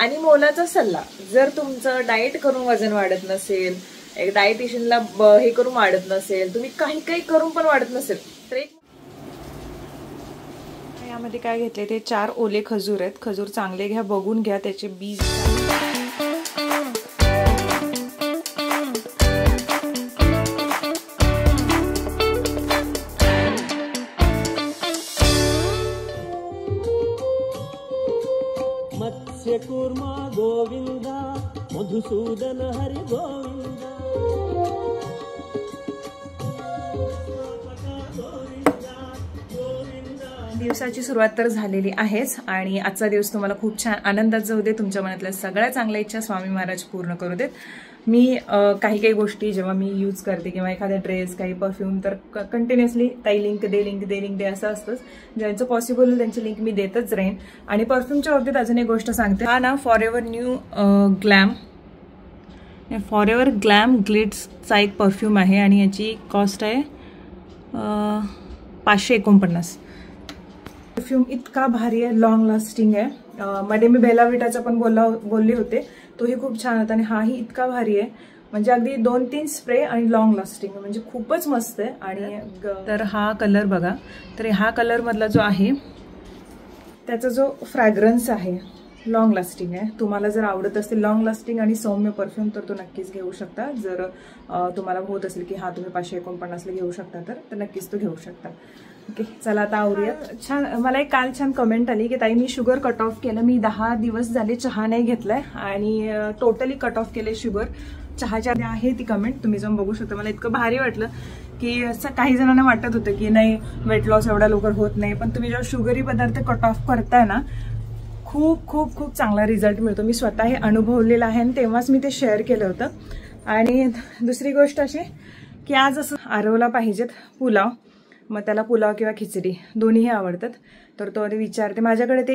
आणि मोलाचा सल्ला, जर तुमचं डाएट करून वजन वाढत नसेल, एक डायटिशियनला हे करून वाढत नसेल, तुम्ही काही काही करून पण वाढत नसेल, तर एक यामध्ये काय घेतले ते 4 ओले खजूर आहेत. खजूर चांगले घ्या, बघून घ्या, त्याचे बीज कूर्मा गोविंदा मधुसूदन हरि गोविंदा. दिवसाची सुरुवात तर झालेली आहेच आणि आजचा दिवस तुम्हाला खूप छान आनंदात जाऊ दे. तुमच्या मनातल्या सगळ्या चांगल्या इच्छा स्वामी महाराज पूर्ण करू देत. मी काही काही गोष्टी जेव्हा मी यूज करते किंवा एखादा ड्रेस, काही परफ्यूम, तर कंटिन्युअसली ताई लिंक दे असं असतंच. ज्यांचं पॉसिबल होईल त्यांची लिंक मी देतच राहीन. आणि परफ्यूमच्या बाबतीत अजून एक गोष्ट सांगते. हा ना फॉरएव्हर ग्लॅम ग्लिट्सचा एक परफ्यूम आहे आणि याची कॉस्ट आहे 549. परफ्यूम इतका भारी आहे, लॉंग लास्टिंग आहे. मध्ये मी बेला विटाचा पण बोलले होते, तोही खूप छान होता आणि हाही इतका भारी आहे. म्हणजे अगदी 2-3 स्प्रे आणि लॉंग लास्टिंग, म्हणजे खूपच मस्त आहे. आणि तर हा कलर बघा, तर हा कलर मधला जो आहे त्याचा जो फ्रॅग्रन्स आहे लॉंग लास्टिंग आहे. तुम्हाला जर आवडत असेल लॉंग लास्टिंग आणि सौम्य परफ्यूम तर तो नक्कीच घेऊ शकता. जर तुम्हाला होत असेल की हा तुम्ही 549ला घेऊ शकता तर नक्कीच तो घेऊ शकता. ओके, चला आता आवरूयात. छान, मला एक काल छान कमेंट आली की ताई मी शुगर कट ऑफ केलं, मी 10 दिवस झाले चहा नाही घेतलाय आणि टोटली कट ऑफ केले शुगर. चहाच्या आहे ती कमेंट, तुम्ही जाऊन बघू शकता. मला इतकं भारी वाटलं की असं काही जणांना वाटत होतं की नाही वेट लॉस एवढा लवकर होत नाही, पण तुम्ही जेव्हा शुगरी पदार्थ कट ऑफ करताय ना खूप खूप खूप चांगला रिझल्ट मिळतो. मी स्वतः हे अनुभवलेलं आहे आणि तेव्हाच मी ते शेअर केलं होतं. आणि दुसरी गोष्ट अशी की आज असं आरवला पाहिजेत पुलाव, मग त्याला पुलाव किंवा खिचडी दोन्हीही आवडतात. तर तो विचारते. माझ्याकडे ते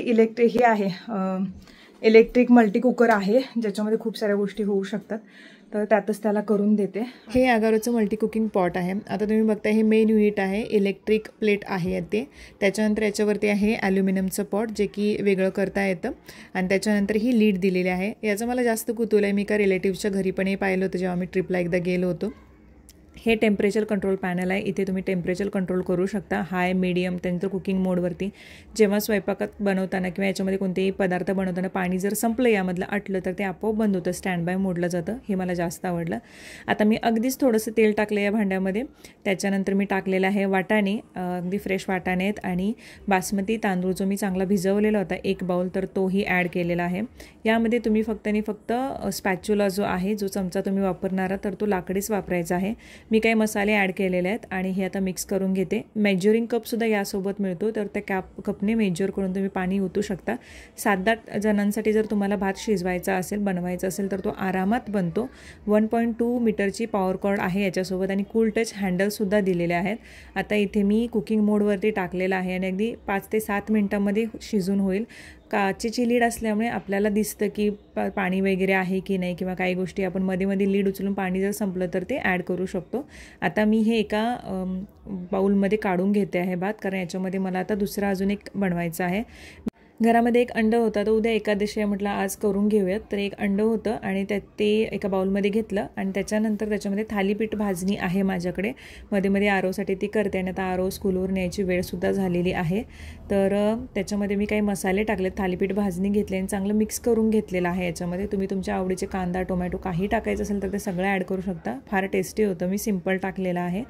इलेक्ट्रिक मल्टी कुकर आहे ज्याच्यामध्ये खूप साऱ्या गोष्टी होऊ शकतात, तर त्यातच त्याला करून देते. हे अगारोचं मल्टी कुकिंग पॉट आहे. आता तुम्ही बघताय हे मेन युनिट आहे, इलेक्ट्रिक प्लेट आहे ते. त्याच्यानंतर याच्यावरती आहे ॲल्युमिनियमचं पॉट जे की वेगळं करता येतं आणि त्याच्यानंतर ही लीड दिलेली आहे. याचं मला जास्त कुतूहल आहे. मी का रिलेटिव्हच्या घरी पण हे पाहिलं होतं जेव्हा मी ट्रिपला एकदा गेलो होतो. हे टेम्परेचर कंट्रोल पॅनल आहे. इथे तुम्ही टेम्परेचर कंट्रोल करू शकता हाय, मीडियम, त्यानंतर कुकिंग मोडवरती. जेव्हा स्वयंपाकात बनवताना किंवा याच्यामध्ये कोणतेही पदार्थ बनवताना पाणी जर संपलं यामधलं आटलं तर ते आपोआप बंद होतं, स्टँड बाय मोडलं जातं. हे मला जास्त आवडलं. आता मी अगदीच थोडंसं तेल टाकलं या भांड्यामध्ये. त्याच्यानंतर मी टाकलेलं आहे वाटाणे, अगदी फ्रेश वाटाणे आहेत आणि बासमती तांदूळ जो मी चांगला भिजवलेला होता 1 बाउल, तर तोही ॲड केलेला आहे. यामध्ये तुम्ही फक्त स्पॅच्युला जो आहे, जो चमचा तुम्ही वापरणारा तर तो लाकडीच वापरायचा आहे. मी काही मसाले ॲड केलेले आहेत आणि हे आता मिक्स करून घेते. मेजरिंग कपसुद्धा यासोबत मिळतो, तर त्या कपने मेजर करून तुम्ही पाणी ओतू शकता. 7-8 जणांसाठी जर तुम्हाला भात शिजवायचा असेल, बनवायचा असेल तर तो आरामात बनतो. 1.2 मीटरची पॉवर कॉर्ड आहे याच्यासोबत आणि कूल टच हँडलसुद्धा दिलेले आहेत. आता इथे मी कुकिंग मोडवरती टाकलेलं आहे आणि अगदी 5 ते 7 मिनटांमध्ये शिजून होईल. काचेची लीड असल्यामुळे आपल्याला दिसतं की पाणी वगैरे आहे की नाही, किंवा काही गोष्टी आपण मध्ये लीड उचलून पाणी जर संपलं तर ते ॲड करू शकतो. आता मी हे एका बाउलमध्ये काढून घेते आहे भात, कारण याच्यामध्ये मला आता दुसरा अजून एक बनवायचा आहे. घरामध्ये एक अंडं होतं, तर उद्या एकादशी आहे म्हटलं आज करून घेऊयात. तर एक अंडं होतं आणि ते एका बाउलमध्ये घेतलं आणि त्याच्यानंतर त्याच्यामध्ये थालीपीठ भाजणी आहे माझ्याकडे. मध्ये आरोसाठी ती करते आणि आता आरो स्कूलवर न्यायची वेळसुद्धा झालेली आहे. तर त्याच्यामध्ये मी काही मसाले टाकले, थालीपीठ भाजणी घेतले आणि चांगलं मिक्स करून घेतलेलं आहे. याच्यामध्ये तुम्ही तुमच्या आवडीचे कांदा, टोमॅटो काही टाकायचं असेल तर ते सगळं ॲड करू शकता. फार टेस्टी होतं. मी सिम्पल टाकलेलं आहे.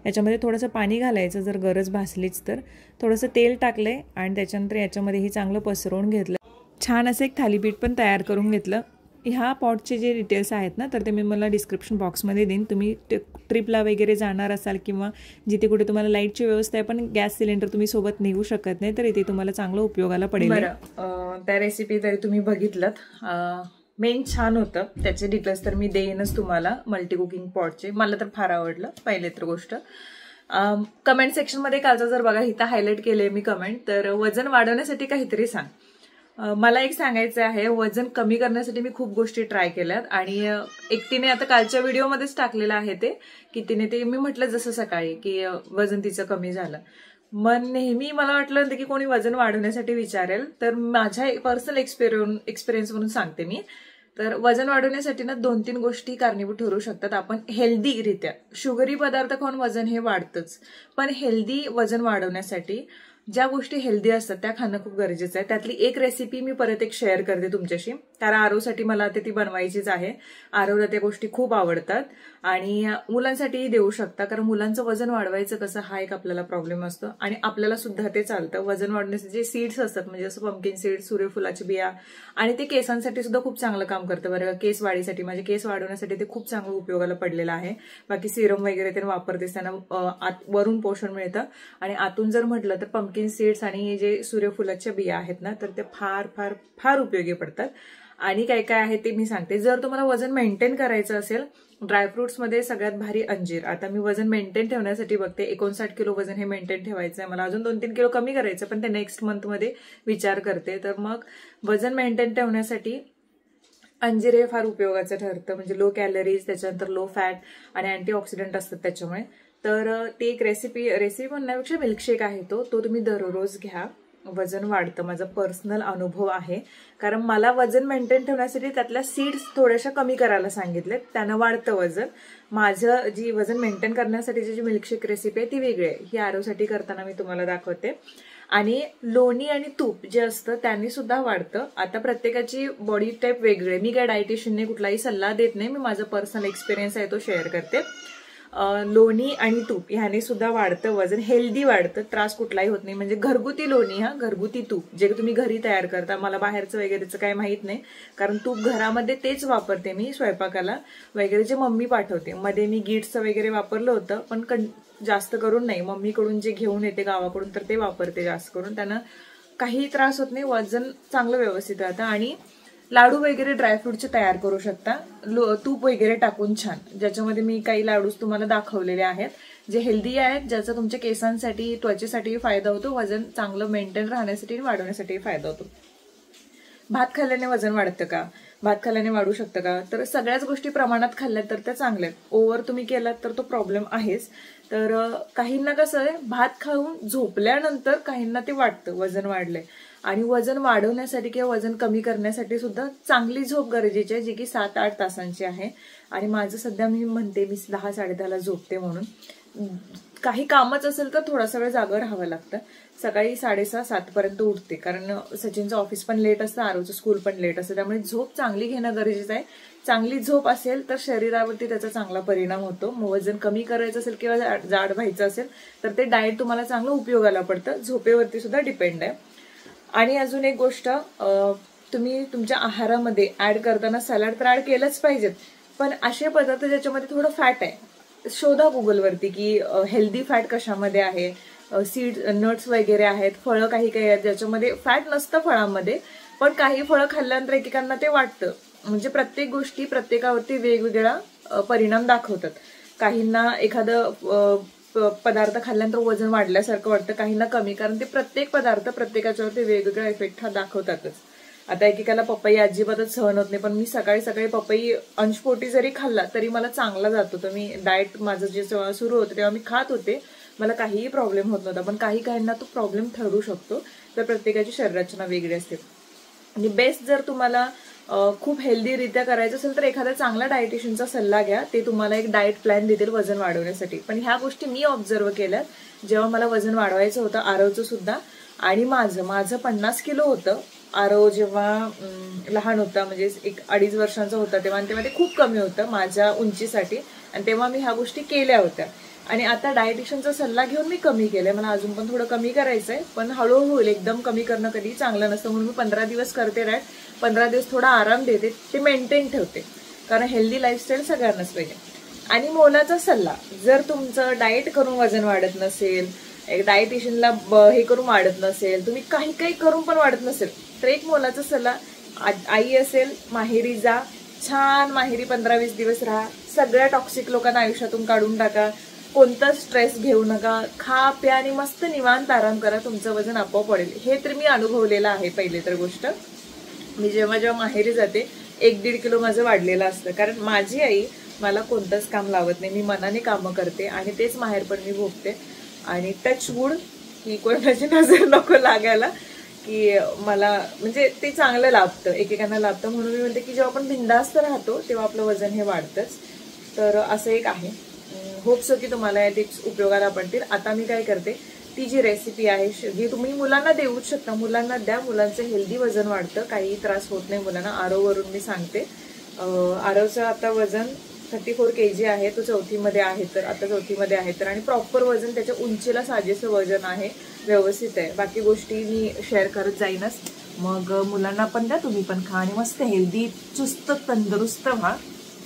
याच्यामध्ये थोडंसं पाणी घालायचं जर गरज भासलीच तर. थोडंसं तेल टाकले आणि त्याच्यानंतर याच्यामध्येही चांगलं पसरवून घेतलं. छान असं एक थालीपीठ पण तयार करून घेतलं. ह्या पॉटचे जे डिटेल्स आहेत ना तर ते मी मला डिस्क्रिप्शन बॉक्समध्ये देईन. तुम्ही ट्रिपला वगैरे जाणार असाल किंवा जिथे कुठे तुम्हाला लाईटची व्यवस्था आहे पण गॅस सिलेंडर तुम्ही सोबत नेऊ शकत नाही, तर इथे तुम्हाला चांगलं उपयोगाला पडेल. त्या रेसिपी तरी तुम्ही बघितलं, मेन छान होतं. त्याचे डिटेल्स तर मी देईनच तुम्हाला मल्टी कुकिंग पॉटचे. मला तर फार आवडलं. पहिले तर गोष्ट कमेंट सेक्शनमध्ये कालचा जर बघा इथं हायलाईट केले मी कमेंट, तर वजन वाढवण्यासाठी काहीतरी सांग. मला एक सांगायचं आहे, वजन कमी करण्यासाठी मी खूप गोष्टी ट्राय केल्यात आणि एकटीने आता कालच्या व्हिडिओमध्येच टाकलेलं आहे ते की तिने ते मी म्हटलं जसं सकाळी की वजन तिचं कमी झालं. मन नेहमी मला वाटलं होतं की कोणी वजन वाढवण्यासाठी विचारेल, तर माझ्या पर्सनल एक्सपिरियन्सवरून सांगते मी. तर वजन वाढवण्यासाठी ना 2-3 गोष्टी कारणीभूत ठरू शकतात. आपण हेल्दीरित्या, शुगरी पदार्थ खाऊन वजन हे वाढतंच, पण हेल्दी वजन वाढवण्यासाठी ज्या गोष्टी हेल्दी असतात त्या खाणं खूप गरजेचं आहे. त्यातली एक रेसिपी मी परत एक शेअर करते तुमच्याशी, कारण आरोसाठी मला ती बनवायचीच आहे. आरोला त्या गोष्टी खूप आवडतात आणि मुलांसाठीही देऊ शकता, कारण मुलांचं वजन वाढवायचं कसं हा एक आपल्याला प्रॉब्लेम असतो आणि आपल्याला सुद्धा ते चालतं. वजन वाढवण्याचे जे सीड्स असतात म्हणजे असं पंपकिन सीड, सूर्यफुलाची बिया, आणि ते केसांसाठी सुद्धा खूप चांगलं काम करतं बरं. केस वाढीसाठी, माझे केस वाढवण्यासाठी ते खूप चांगलं उपयोगाला पडलेलं आहे. बाकी सिरम वगैरे ते वापरतेस, त्यांना वरून पोषण मिळतं. आणि आतून जर म्हटलं तर पंपकिन सीड्स आणि जे सूर्यफुलाच्या बिया आहेत ना, तर ते फार फार फार उपयोगी पडतात. आणि काय काय आहे ते मी सांगते. जर तुम्हाला वजन मेंटेन करायचं असेल, ड्रायफ्रुट्समध्ये सगळ्यात भारी अंजीर. आता मी वजन मेंटेन ठेवण्यासाठी बघते, 59 किलो वजन हे मेंटेन ठेवायचं आहे मला. अजून 2-3 किलो कमी करायचं, पण ते नेक्स्ट मंथमध्ये विचार करते. तर मग वजन मेंटेन ठेवण्यासाठी अंजीर हे फार उपयोगाचं ठरतं, म्हणजे लो कॅलरीज, त्याच्यानंतर लो फॅट आणि अँटीऑक्सिडंट असतात त्याच्यामुळे. तर ती एक रेसिपी म्हणण्यापेक्षा मिल्कशेक आहे तो तुम्ही दररोज घ्या. वजन वाढतं, माझा पर्सनल अनुभव आहे. कारण मला वजन मेंटेन ठेवण्यासाठी त्यातल्या सीड्स थोड्याशा कमी करायला सांगितलेत, त्यानं वाढतं वजन. माझं जी वजन मेंटेन करण्यासाठीची जी मिल्कशेक रेसिपी आहे ती वेगळी आहे, ही आरोसाठी करताना मी तुम्हाला दाखवते. आणि लोणी आणि तूप जे असतं त्यांनी सुद्धा वाढतं. आता प्रत्येकाची बॉडी टाईप वेगळी आहे, मी काय डायटिशियनने कुठलाही सल्ला देत नाही, मी माझा पर्सनल एक्सपिरियन्स आहे तो शेअर करते. लोणी आणि तूप ह्याने सुद्धा वाढतं वजन, हेल्दी वाढतं, त्रास कुठलाही होत नाही. म्हणजे घरगुती लोणी, घरगुती तूप जे तुम्ही घरी तयार करता, मला बाहेरचं वगैरेचं काही माहित नाही, कारण तूप घरामध्ये तेच वापरते मी स्वयंपाकाला वगैरे, जे मम्मी पाठवते. मध्ये मी गीट्सचं वगैरे वापरलं होतं, पण जास्त करून नाही, मम्मीकडून जे घेऊन येते गावाकडून तर ते वापरते जास्त करून. त्यांना काही त्रास होत नाही, वजन चांगलं व्यवस्थित राहतं. आणि लाडू वगैरे ड्रायफ्रूटचे तयार करू शकता तूप वगैरे टाकून छान, ज्याच्यामध्ये मी काही लाडूच तुम्हाला दाखवलेले आहेत जे हेल्दी आहेत, ज्याचा तुमच्या केसांसाठी, त्वचेसाठी फायदा होतो, वजन चांगलं मेंटेन राहण्यासाठी आणि वाढवण्यासाठी फायदा होतो. भात खाल्ल्याने वजन वाढतं का? भात खाल्ल्याने वाढू शकतं का? तर सगळ्याच गोष्टी प्रमाणात खाल्ल्या तर त्या चांगल्या आहेत. ओव्हर तुम्ही केलात तर तो प्रॉब्लेम आहेच. तर काहींना कसं आहे, भात खाऊन झोपल्यानंतर काहींना ते वाटतं वजन वाढलंय, आणि वजन वाढवण्यासाठी किंवा वजन कमी करण्यासाठी सुद्धा चांगली झोप गरजेची आहे, जी की 7-8 तासांची आहे. आणि माझं सध्या मी म्हणते मी 10-10:30 झोपते म्हणून. काही कामच असेल तर थोडासा वेळ जागं राहावं लागतं. सकाळी 6:30-7 पर्यंत उठते, कारण सचिनचं ऑफिस पण लेट असतं, आरोचं स्कूल पण लेट असतं, त्यामुळे झोप चांगली घेणं गरजेचं आहे. चांगली झोप असेल तर शरीरावरती त्याचा चांगला परिणाम होतो. मग वजन कमी करायचं असेल किंवा जाड व्हायचं असेल तर ते डाएट तुम्हाला चांगलं उपयोगाला पडतं. झोपेवरती सुद्धा डिपेंड आहे. आणि अजून एक गोष्ट, तुम्ही तुमच्या आहारामध्ये ऍड करताना सॅलड तर ऍड केलंच पाहिजेत, पण असे पदार्थ ज्याच्यामध्ये थोडं फॅट आहे, शोधा गुगलवरती की हेल्दी फॅट कशामध्ये आहे. सीड, नट्स वगैरे आहेत, फळं काही काही आहेत ज्याच्यामध्ये फॅट नसतं फळांमध्ये, पण काही फळं खाल्ल्यानंतर एकेकांना ते वाटतं. म्हणजे प्रत्येक गोष्टी प्रत्येकावरती वेगवेगळा परिणाम दाखवतात. काहींना एखादं पदार्थ खाल्ल्यानंतर वजन वाढल्यासारखं वाटतं, काहींना कमी, कारण ते प्रत्येक पदार्थ प्रत्येकाच्यावरती वेगवेगळा इफेक्ट हा दाखवतातच. आता एकेकाला पपई अजिबातच सहन होत नाही, पण मी सकाळी सकाळी पपई अंशपोटी जरी खाल्ला तरी मला चांगला जातो. तर मी डाएट माझं जे सुरू होतं तेव्हा मी खात होते, मला काहीही प्रॉब्लेम होत नव्हता. पण काहींना तो प्रॉब्लेम ठरू शकतो. तर प्रत्येकाची शरीररचना वेगळी असते. आणि बेस्ट जर तुम्हाला खूप हेल्दीरित्या करायचं असेल तर एखादा चांगला डायटिशियनचा सल्ला घ्या, ते तुम्हाला एक डाएट प्लॅन देतील वजन वाढवण्यासाठी. पण ह्या गोष्टी मी ऑब्झर्व केल्यात जेव्हा मला वजन वाढवायचं होतं, आरवचं सुद्धा. आणि माझं 50 किलो होतं. आरव जेव्हा लहान होता, म्हणजे 1-2.5 वर्षांचा होता तेव्हा, आणि तेव्हा ते खूप कमी होतं माझ्या उंचीसाठी, आणि तेव्हा मी ह्या गोष्टी केल्या होत्या. आणि आता डायटिशियनचा सल्ला घेऊन मी कमी केलंय. मला अजून पण थोडं कमी करायचंय, पण हळूहळू होईल. एकदम कमी करणं कधी चांगलं नसतं, म्हणून मी 15 दिवस करते डाएट. 15 दिवस थोडा आराम देते, ते मेंटेन ठेवते, कारण हेल्दी लाईफस्टाईल सगळ्यांनाच पाहिजे. आणि मोलाचा सल्ला, जर तुमचं डाएट करून वजन वाढत नसेल, एक डायटिशियनला हे करून वाढत नसेल, तुम्ही काही काही करून पण वाढत नसेल, तर एक मोलाचा सल्ला, आई असेल माहेरी जा, छान माहेरी 15-20 दिवस राहा, सगळ्या टॉक्सिक लोकांना आयुष्यातून काढून टाका, कोणता स्ट्रेस घेऊ नका, खा प्या आणि मस्त निवांत आराम करा, तुमचं वजन आपोआप वाढेल. हे तर मी अनुभवलेलं आहे. पहिली तर गोष्ट, मी जेव्हा जेव्हा माहेरी जाते 1-1.5 किलो माझं वाढलेलं असतं, कारण माझी आई मला कोणतंच काम लावत नाही, मी मनाने कामं करते आणि तेच माहेर पण मी भोगते. आणि टच वूड की कोणाची नजर नको लागायला, की मला म्हणजे ते चांगलं लाभतं, एकेकांना लाभतं. म्हणून मी म्हणते की जेव्हा आपण बिंदास्त राहतो तेव्हा आपलं वजन हे वाढतंच. तर असं एक आहे. होप सो की तुम्हाला या टिप्स उपयोगाला पडतील. आता मी काय करते, ती जी रेसिपी आहे ही तुम्ही मुलांना देऊच शकता, मुलांना द्या. मुलांचं हेल्दी वजन वाढतं, काही त्रास होत नाही मुलांना. आरववरून मी सांगते, आरवचं आता वजन 34 kg आहे, तो 4थीमध्ये आहे. तर आता 4थीमध्ये आहे तर, आणि प्रॉपर वजन त्याच्या उंचीला साजेसं वजन आहे, व्यवस्थित आहे. बाकी गोष्टी मी शेअर करत जाईनच. मग मुलांना पण द्या, तुम्ही पण खा आणि मस्त हेल्दी चुस्त तंदुरुस्त व्हा.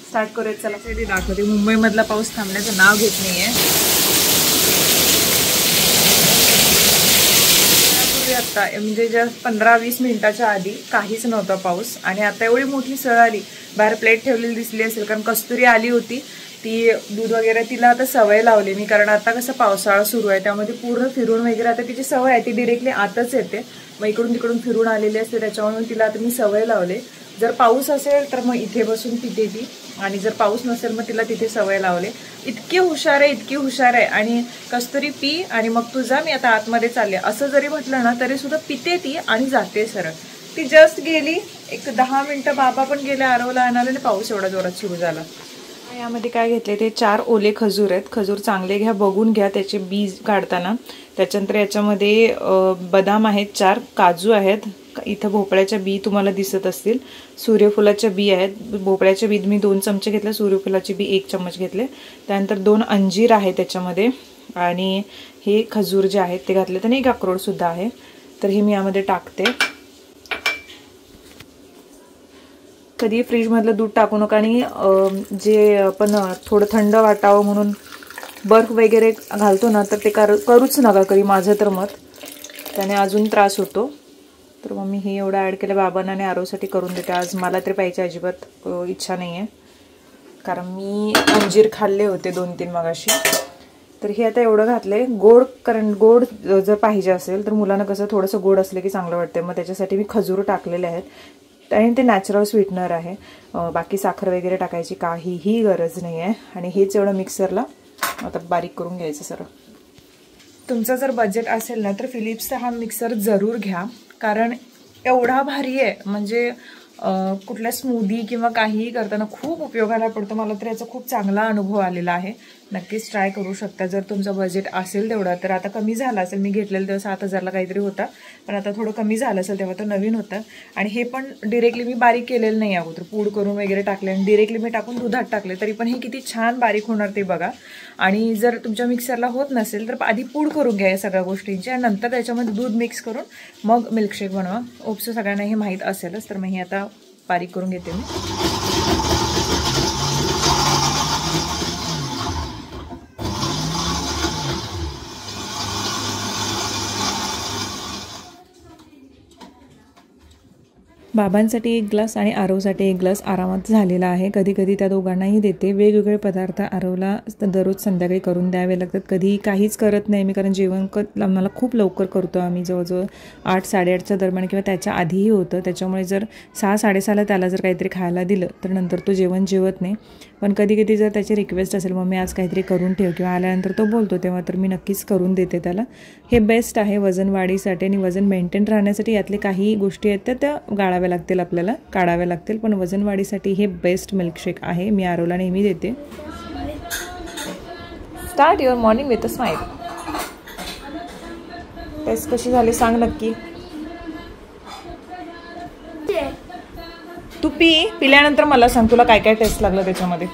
स्टार्ट करूयात. चला ते दाखवते. मुंबईमधला पाऊस थांबण्याचं नाव घेत नाहीये. त्यापूर्वी आता म्हणजे जस्ट 15-20 मिनिटाच्या आधी काहीच नव्हता पाऊस, आणि आता एवढी मोठी सळ आली. बाहेर प्लेट ठेवलेली दिसली असेल, कारण कस्तुरी आली होती. ती दूध वगैरे तिला आता सवय लावली मी, कारण आता कसं पावसाळा सुरू आहे त्यामध्ये पूर्ण फिरून वगैरे आता तिची सवय आहे. ती डिरेक्टली आतच येते, मग इकडून तिकडून फिरून आलेली असते, त्याच्यामुळे तिला आता मी सवय लावले. जर पाऊस असेल तर मग इथे बसून पिते ती, आणि जर पाऊस नसेल मग तिला तिथे सवय लावले. इतकी हुशार आहे, इतकी हुशार आहे. आणि कस्तुरी पी आणि मग तू जा, मी आता आतमध्ये चालले असं जरी म्हटलं ना तरी सुद्धा पिते ती आणि जाते सरळ. ती जस्ट गेली, एक 10 मिनिटं बाबा पण गेले आरवला आणायला, आणि पाऊस एवढा जोरात सुरू झाला. यामध्ये काय घेतले ते 4 ओले खजूर आहेत. खजूर चांगले घ्या, बघून घ्या त्याचे बीज काढताना. त्याच्यानंतर याच्यामध्ये बदाम आहेत 4, काजू आहेत, इथं भोपळ्याच्या बी तुम्हाला दिसत असतील, सूर्यफुलाच्या बी आहेत. भोपळ्याच्या बी मी 2 चमचे घेतले, सूर्यफुलाची बी 1 चम्मच घेतले. त्यानंतर 2 अंजीर आहे त्याच्यामध्ये, आणि हे खजूर जे आहेत ते घातले, आणि 1 अक्रोड सुद्धा आहे. तर हे मी यामध्ये टाकते. कधी फ्रीजमधलं दूध टाकू नका, आणि जे आपण थोडं थंड वाटावं म्हणून बर्फ वगैरे घालतो ना, तर ते करूच नका कधी, माझं तर मत. त्याने अजून त्रास होतो. तर मग मी हे एवढं ॲड केलं. बाबांना आणि आरोसाठी करून देते आज. मला तरी पाहिजे अजिबात इच्छा नाही आहे, कारण मी अंजीर खाल्ले होते 2-3 मगाशी. तर हे आता एवढं घातले गोड, कारण गोड जर पाहिजे असेल तर मुलांना कसं थोडंसं गोड असलं की चांगलं वाटतं. मग त्याच्यासाठी मी खजूर टाकलेले आहेत, आणि ते नॅचरल स्वीटनर आहे. बाकी साखर वगैरे टाकायची काहीही गरज नाही आहे. आणि हेच एवढं मिक्सरला आता बारीक करून घ्यायचं सरळ. तुमचं जर बजेट असेल ना तर फिलिप्सचा हा मिक्सर जरूर घ्या, कारण एवढा भारी आहे, म्हणजे कुठल्या स्मूदी किंवा काहीही करताना खूप उपयोगाला पडतो. मला तर याचा खूप चांगला अनुभव आलेला आहे. नक्कीच ट्राय करू शकता जर तुमचं बजेट असेल तेवढा. तर आता कमी झाला असेल, मी घेतलेलं तेव्हा 7,000ला काहीतरी होता, पण आता थोडं कमी झालं असेल, तेव्हा तो नवीन होता. आणि हे पण डिरेक्टली मी बारीक केलेलं नाही अगोदर, पूड करून वगैरे टाकले आणि डिरेक्टली मी टाकून दुधात टाकले, तरी पण हे किती छान बारीक होणार ते बघा. आणि जर तुमच्या मिक्सरला होत नसेल तर आधी पूड करून घ्या या सगळ्या गोष्टींची, आणि नंतर त्याच्यामध्ये दूध मिक्स करून मग मिल्कशेक बनवा. ओप्स सगळ्यांना हे माहीत असेलच, तर मग हे आता बारीक करून घेते मी. बाबांसाठी 1 ग्लास आणि आरवसाठी 1 ग्लास आरामात झालेला आहे. कधी कधी त्या दोघांनाही देते. वेगवेगळे पदार्थ आरवला दररोज संध्याकाळी करून द्यावे लागतात. कधी काहीच करत नाही मी, कारण जेवण मला खूप लवकर करतो आम्ही, जवळजवळ 8-8:30च्या दरम्यान किंवा त्याच्या आधीही होतं. त्याच्यामुळे जर 6-6:30ला त्याला जर काहीतरी खायला दिलं तर नंतर तो जेवत नाही. पण कधी कधी जर त्याची रिक्वेस्ट असेल, मग मी आज काहीतरी करून ठेव, किंवा आल्यानंतर तो बोलतो, तेव्हा तर मी नक्कीच करून देते त्याला. हे बेस्ट आहे वजन वाढीसाठी, आणि वजन मेंटेन राहण्यासाठी यातले काही गोष्टी आहेत त्या गाळाव्या लागतील, आपल्याला काढाव्या लागतील, पण वजन वाढीसाठी हे बेस्ट मिल्कशेक आहे. मी आरवला नेहमी देते. Start your morning with a smile. Taste कशी झाली सांग नक्की. तू पिल्यानंतर मला सांग तुला काय काय टेस्ट लागलं त्याच्यामध्ये.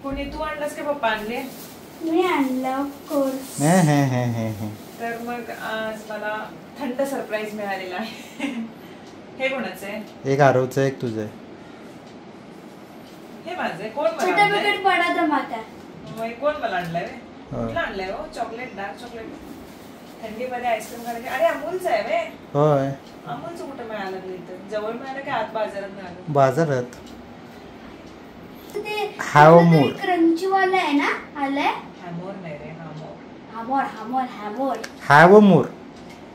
कोणी तू आणलंस की पप्पा आणले? मी आणलं ऑफ कोर्स. तर मग आज मला थंड सरप्राईज मिळालेला आहे. हे कोणाचं आहे? एक आरवचं, एक तुझं आहे. हे माझं आहे. कोण मला छोटा आणलंय? बिकट बडा धमाका. मग कोण मला आणलंय? कुठलं आणलंय हो? Chocolate, dark chocolate. थंडीमध्ये आईस्क्रीम खायला. अरे अमूलचं आहे वे. होय. अमूलचं कुठं मिळालं लागलं इथं? जवळ मिळालं की आत बाजारात मिळालं? बाजारात. ते हॅवमोर क्रंची वाला आहे ना? आलाय हॅमोर नाही रे, हामोर. हामोर हामोर हामोर हॅवमोर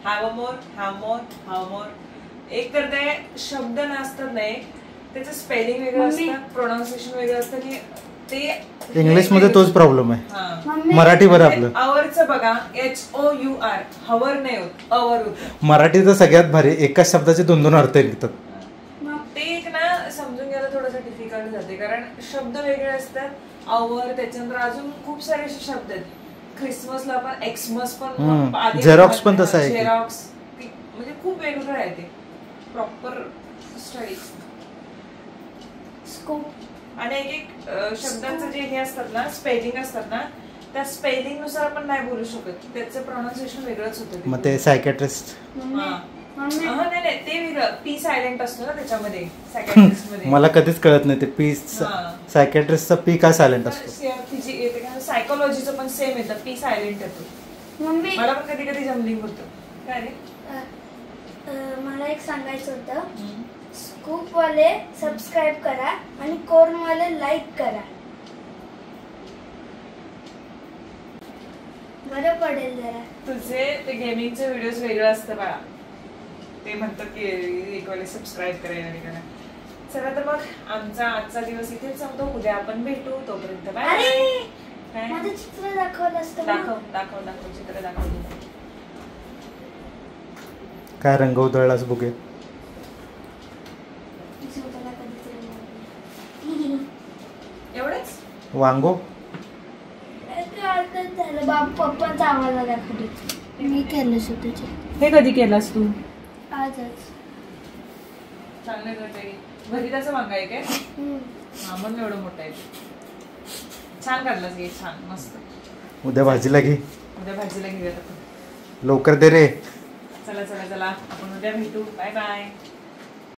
हावमोर हामोर हावमोर. एक तर ते शब्द नसतात नाही, त्याचं स्पेलिंग वेगळं असतं, प्रोनाऊन्सिएशन वेगळं असतं, आणि ते इंग्लिशमध्ये तोच प्रॉब्लेम आहे. हा. मम्मी मराठी बरं आपलं. अवरचं बघा HOUR हवर नाही होत अवर होत. मराठी तर सगळ्यात भारी, एकाच शब्दाचे 2-2 अर्थ निघतात. ते एक ना समजून घ्यायला थोडंसं डिफिकल्ट जाते कारण शब्द वेगळे असतात. अवर त्याच्यानंतर अजून खूप सारे असे शब्द आहेत. क्रिसमसला पण एक्समस पण आधी झेरॉक्स पण तसं आहे की. झेरॉक्स म्हणजे खूप वेगवेगळं आहे ते प्रॉपर स्टडी. स्कूप आणि एक शब्दांचं जे हे असतात ना स्पेलिंग असतात ना त्या स्पेलिंग नुसार आपण नाही बोलू शकत. त्याचं प्रोनाउन्सिएशन वेगळंच होतं. मग ते सायकॅट्रिस्ट मम्मी नाही ते वेगळं पी सायलेंट असतो ना त्याच्यामध्ये सायकॅट्रिस्ट मध्ये. मला कधीच कळत नाही ते पी सायकॅट्रिस्टचा पी का सायलेंट असतो. सायकोलॉजीचं पण सेम येतं पी सायलेंट येतो. मम्मी मला पण कधी कधी जमलिंग होतं. काय रे मला एक सांगायचं होतं. स्कूप वाले सबस्क्राईब करा आणि कोर्न वाले लाईक करा. बरं पडेल जरा. तुझे ते गेमिंगचे व्हिडिओज वेगळं असतं बाळा. ते म्हणतात की एक वेळेस सबस्क्राईब करायला करा. चला तर मग आमचा आजचा दिवस इथेच संपतो. उद्या आपण भेटू. तोपर्यंत बाय. अरे काय माझं चित्र दाखवलं असतं दाखव दाखव दाखव चित्र दाखव. काय रंग उधळलास बघूया. एवढंच वांगो झालं बाप पप्पांचा आवाज आला कुठे. मी केलं तुझे हे कधी केलास तू. आजच. चांगलं करते. भरिताचं वांगा आहे काय. हा म्हणून एवढं मोठं आहे. छान काढलास हे छान मस्त. उद्या भाजीला घे. उद्या भाजीला घेऊयात आपण. लवकर दे रे. चला चला चला आपण उद्या भेटू. Bye bye.